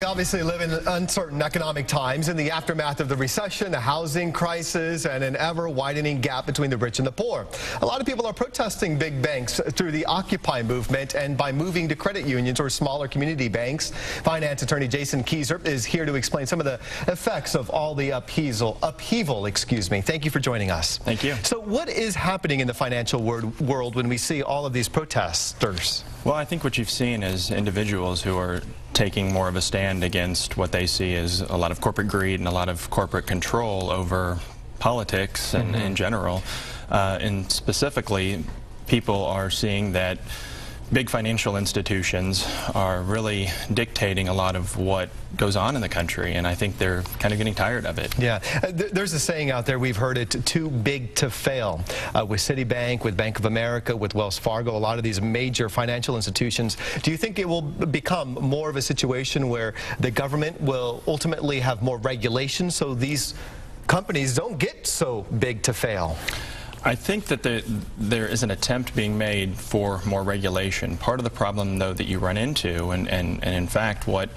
We obviously live in uncertain economic times in the aftermath of the recession, a housing crisis, and an ever-widening gap between the rich and the poor. A lot of people are protesting big banks through the Occupy movement and by moving to credit unions or smaller community banks. Finance attorney Jason Keyser is here to explain some of the effects of all the upheaval. Thank you for joining us. Thank you. So what is happening in the financial world when we see all of these protesters? Well, I think what you've seen is individuals who are taking more of a stand against what they see as a lot of corporate greed and a lot of corporate control over politics and in general. And specifically, people are seeing that big financial institutions are really dictating a lot of what goes on in the country, and I think they're kind of getting tired of it. Yeah, there's a saying out there, we've heard it, too big to fail. With Citibank, with Bank of America, with Wells Fargo, a lot of these major financial institutions. Do you think it will become more of a situation where the government will ultimately have more regulation so these companies don't get so big to fail? I think that there is an attempt being made for more regulation. Part of the problem, though, that you run into, and in fact what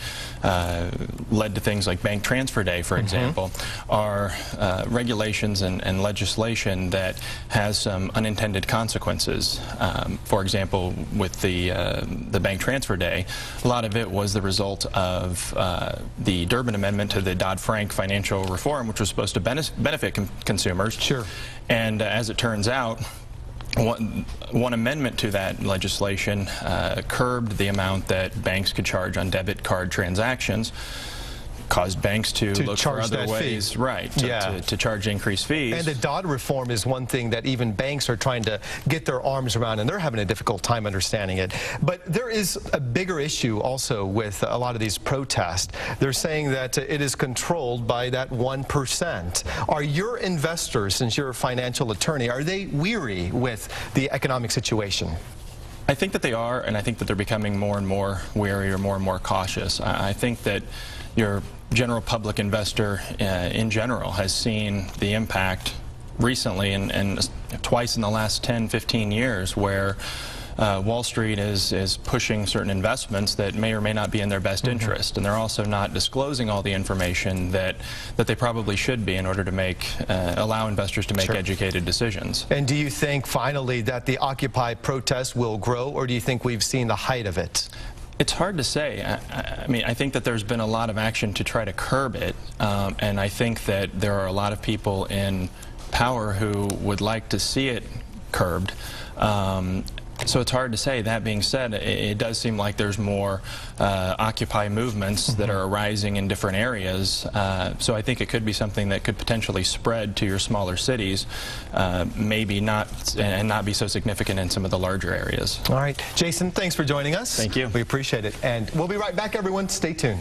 led to things like Bank Transfer Day, for example, are regulations and legislation that has some unintended consequences. For example, with the Bank Transfer Day, a lot of it was the result of the Durbin Amendment to the Dodd-Frank financial reform, which was supposed to benefit consumers. Sure. And as it turns out, one amendment to that legislation curbed the amount that banks could charge on debit card transactions, caused banks to look for other ways, to charge increased fees. And the Dodd reform is one thing that even banks are trying to get their arms around, and they're having a difficult time understanding it. But there is a bigger issue also with a lot of these protests. They're saying that it is controlled by that 1%. Are your investors, since you're a financial attorney, are they weary with the economic situation? I think that they are, and I think that they're becoming more and more wary or more cautious. I think that your general public investor in general has seen the impact recently and twice in the last 10-15 years where Wall Street is pushing certain investments that may or may not be in their best interest, and they're also not disclosing all the information that they probably should be in order to allow investors to make educated decisions. And do you think finally that the Occupy protest will grow, or do you think we've seen the height of it? It's hard to say. I mean, I think that there's been a lot of action to try to curb it, and I think that there are a lot of people in power who would like to see it curbed. So it's hard to say. That being said, it does seem like there's more Occupy movements that are arising in different areas. So I think it could be something that could potentially spread to your smaller cities, maybe not, and not be so significant in some of the larger areas. All right. Jason, thanks for joining us. Thank you. We appreciate it. And we'll be right back, everyone. Stay tuned.